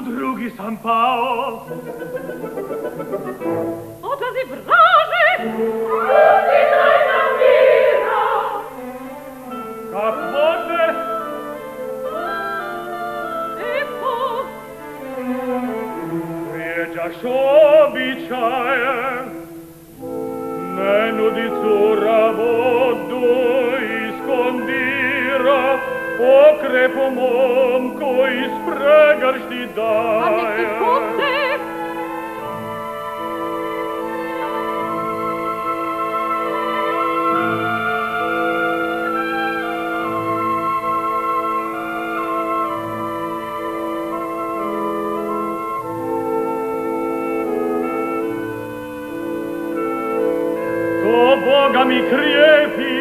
drugi sam pao. Odazi vraže, Pusti daj nam mira. Kak može, epo, vrijeđaš običaje, ne nudi cura vodu iskondira, okrepo momko iz pregršti a nek daje. ti puste, To Boga mi krijepi